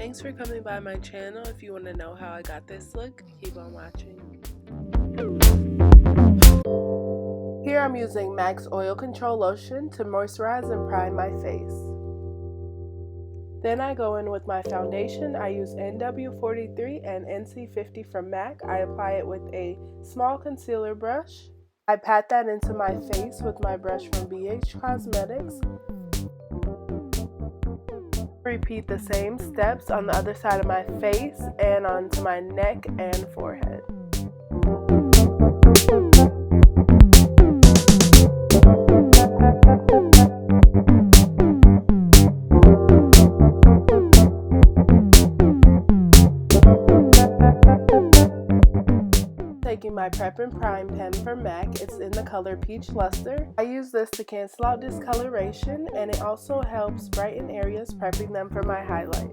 Thanks for coming by my channel. If you want to know how I got this look, keep on watching. Here I'm using MAC's Oil Control Lotion to moisturize and prime my face. Then I go in with my foundation. I use NW43 and NC50 from MAC. I apply it with a small concealer brush. I pat that into my face with my brush from BH Cosmetics. Repeat the same steps on the other side of my face and onto my neck and forehead. Taking my Prep and Prime pen from MAC, it's in the color Peach Luster. I use this to cancel out discoloration, and it also helps brighten areas, prepping them for my highlight.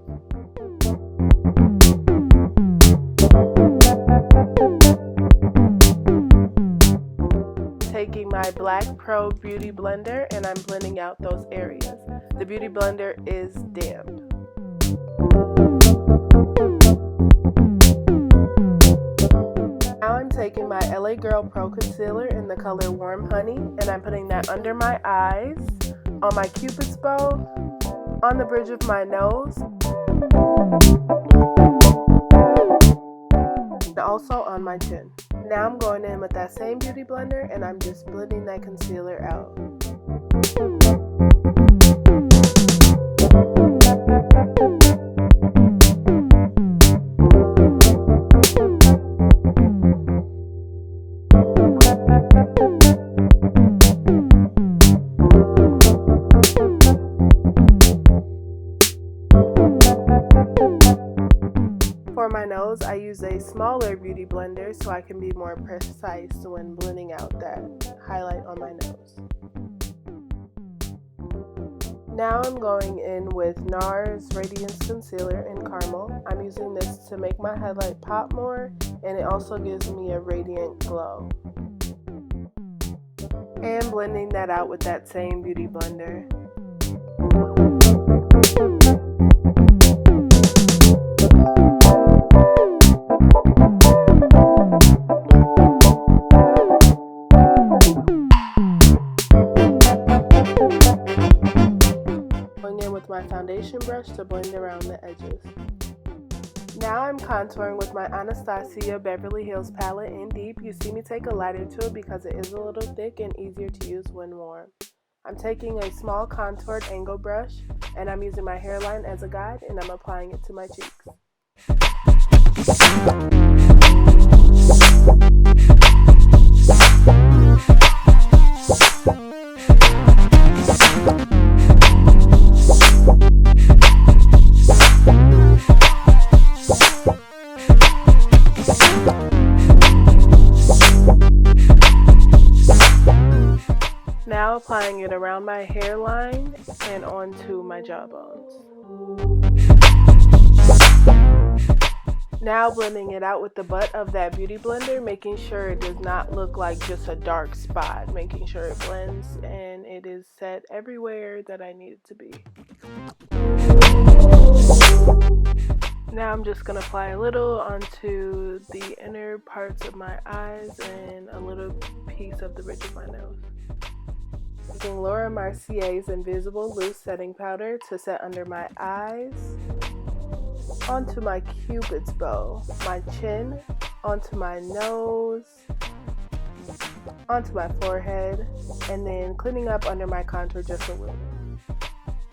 Taking my Black Pro Beauty Blender, and I'm blending out those areas. The Beauty Blender is damp. Now I'm taking my LA Girl Pro Concealer in the color Warm Honey, and I'm putting that under my eyes, on my Cupid's bow, on the bridge of my nose, and also on my chin. Now I'm going in with that same Beauty Blender, and I'm just blending that concealer out. For my nose, I use a smaller Beauty Blender so I can be more precise when blending out that highlight on my nose. Now I'm going in with NARS Radiance Concealer in Caramel. I'm using this to make my highlight pop more, and it also gives me a radiant glow. And blending that out with that same Beauty Blender. My foundation brush to blend around the edges. Now I'm contouring with my Anastasia Beverly Hills palette in Deep. You see me take a lighter to it because it is a little thick and easier to use when warm. I'm taking a small contoured angle brush, and I'm using my hairline as a guide, and I'm applying it to my cheeks. Now applying it around my hairline and onto my jawbones. Now blending it out with the butt of that Beauty Blender, making sure it does not look like just a dark spot, making sure it blends and it is set everywhere that I need it to be. Now I'm just going to apply a little onto the inner parts of my eyes and a little piece of the bridge of my nose. Using Laura Mercier's Invisible Loose Setting Powder to set under my eyes, onto my Cupid's bow, my chin, onto my nose, onto my forehead, and then cleaning up under my contour just a little.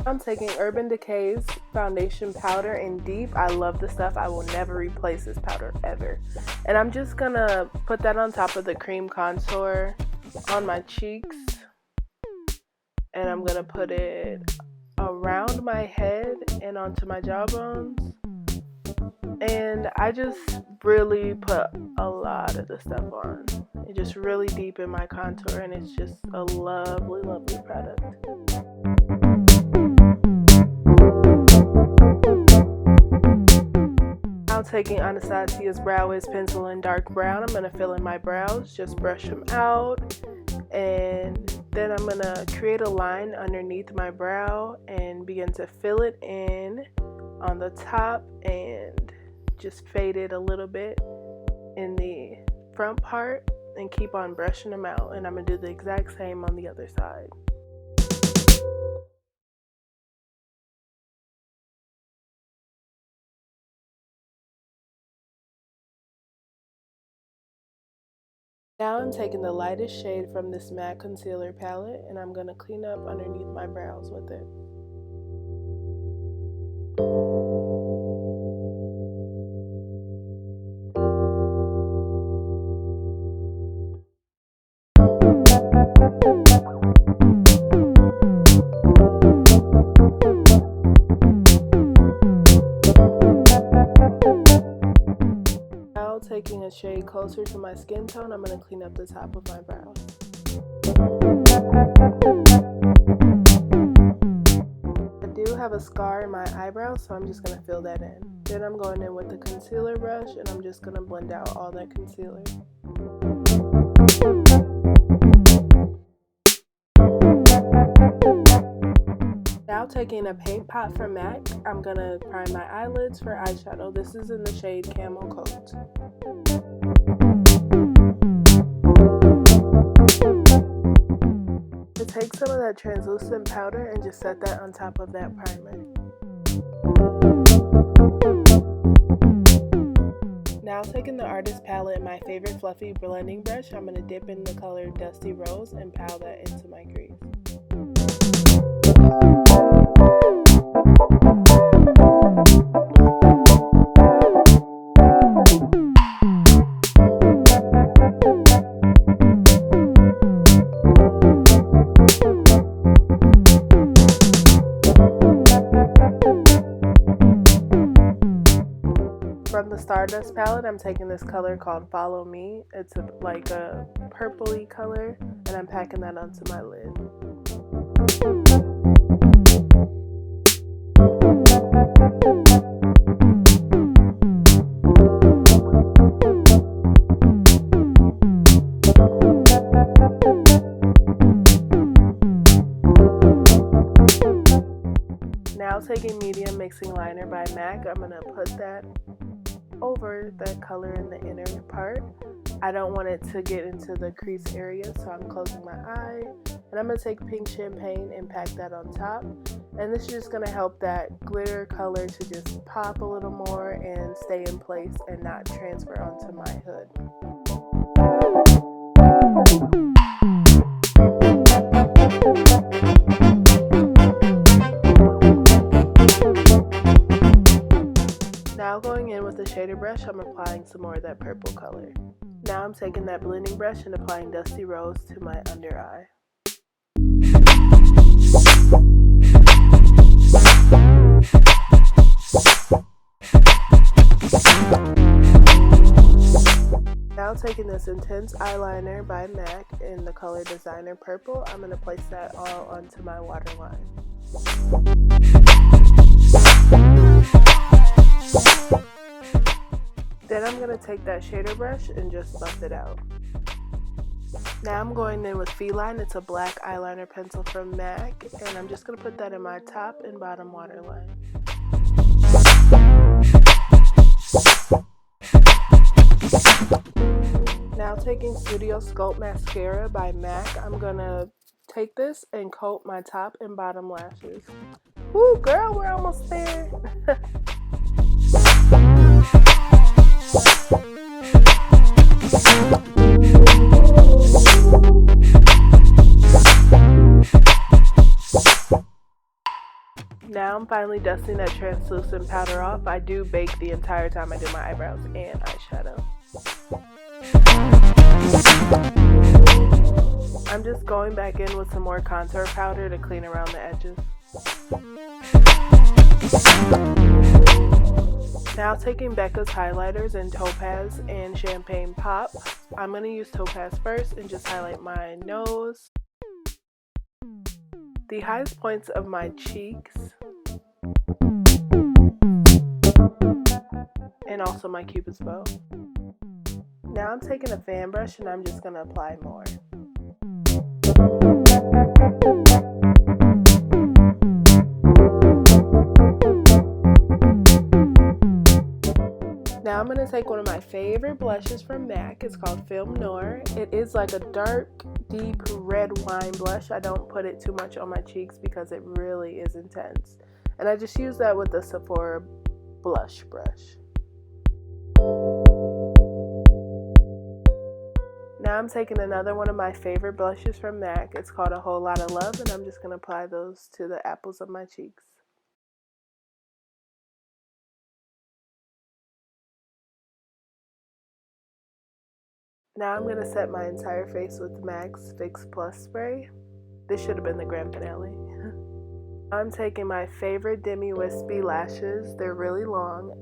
I'm taking Urban Decay's foundation powder in Deep. I love this stuff. I will never replace this powder ever. And I'm just gonna put that on top of the cream contour on my cheeks. And I'm gonna put it around my head and onto my jawbones. And I just really put a lot of the stuff on. It just really deepened my contour, and it's just a lovely, lovely product. Now taking Anastasia's Brow Wiz pencil in dark brown, I'm gonna fill in my brows, just brush them out. And then I'm going to create a line underneath my brow and begin to fill it in on the top and just fade it a little bit in the front part and keep on brushing them out. And I'm going to do the exact same on the other side. Now I'm taking the lightest shade from this matte concealer palette and I'm going to clean up underneath my brows with it. Taking a shade closer to my skin tone, I'm going to clean up the top of my brows. I do have a scar in my eyebrow, so I'm just going to fill that in. Then I'm going in with the concealer brush and I'm just going to blend out all that concealer. Now taking a paint pot from MAC, I'm going to prime my eyelids for eyeshadow. This is in the shade Camel Coat. To take some of that translucent powder and just set that on top of that primer. Now taking the Artist palette and my favorite fluffy blending brush, I'm going to dip in the color Dusty Rose and pile that into my crease. From the Stardust palette, I'm taking this color called Follow Me. It's like a purpley color, and I'm packing that onto my lid. Now taking medium mixing liner by MAC, I'm going to put that over that color in the inner part. I don't want it to get into the crease area, so I'm closing my eye. And I'm going to take Pink Champagne and pack that on top. And this is just going to help that glitter color to just pop a little more and stay in place and not transfer onto my hood. Now going in with the shader brush, I'm applying some more of that purple color. Now I'm taking that blending brush and applying Dusty Rose to my under eye. Now taking this intense eyeliner by MAC in the color Designer Purple, I'm going to place that all onto my waterline. Then I'm going to take that shader brush and just buff it out. Now I'm going in with Feline. It's a black eyeliner pencil from MAC, and I'm just going to put that in my top and bottom waterline. Now taking Studio Sculpt Mascara by MAC, I'm going to take this and coat my top and bottom lashes. Woo, girl, we're almost there. Now I'm finally dusting that translucent powder off. I do bake the entire time I do my eyebrows and eyeshadow. I'm just going back in with some more contour powder to clean around the edges. Now taking Becca's highlighters in Topaz and Champagne Pop, I'm going to use Topaz first and just highlight my nose, the highest points of my cheeks, and also my Cupid's bow. Now I'm taking a fan brush and I'm just going to apply more. Now I'm going to take one of my favorite blushes from MAC. It's called Film Noir. It is like a dark, deep red wine blush. I don't put it too much on my cheeks because it really is intense. And I just use that with the Sephora blush brush. Now I'm taking another one of my favorite blushes from MAC. It's called A Whole Lot of Love, and I'm just going to apply those to the apples of my cheeks. Now I'm going to set my entire face with MAC's Fix Plus spray. This should have been the grand finale. I'm taking my favorite Demi Wispy lashes. They're really long.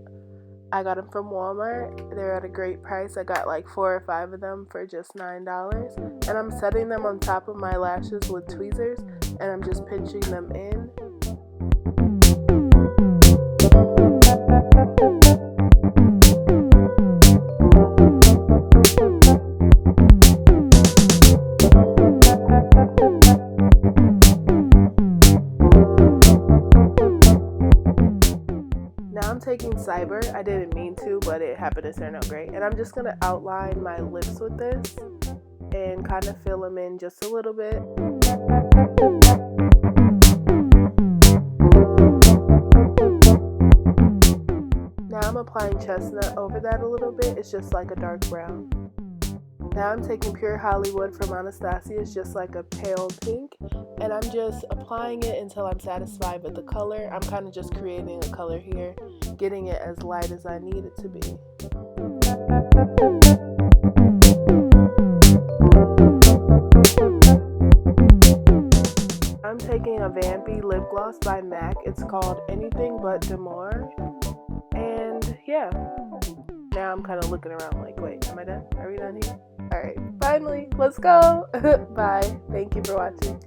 I got them from Walmart. They're at a great price. I got like 4 or 5 of them for just $9. And I'm setting them on top of my lashes with tweezers, and I'm just pinching them in. Now I'm taking Cyber. I didn't mean to, but it happened to turn out great. And I'm just going to outline my lips with this and kind of fill them in just a little bit. Now I'm applying Chestnut over that a little bit. It's just like a dark brown. Now I'm taking Pure Hollywood from Anastasia. It's just like a pale pink, and I'm just applying it until I'm satisfied with the color. I'm kind of just creating a color here, getting it as light as I need it to be. I'm taking a Vampy lip gloss by MAC. It's called Anything But Demore, and yeah. Now I'm kind of looking around like, wait, am I done? Are we done here? Alright, finally, let's go. Bye. Thank you for watching.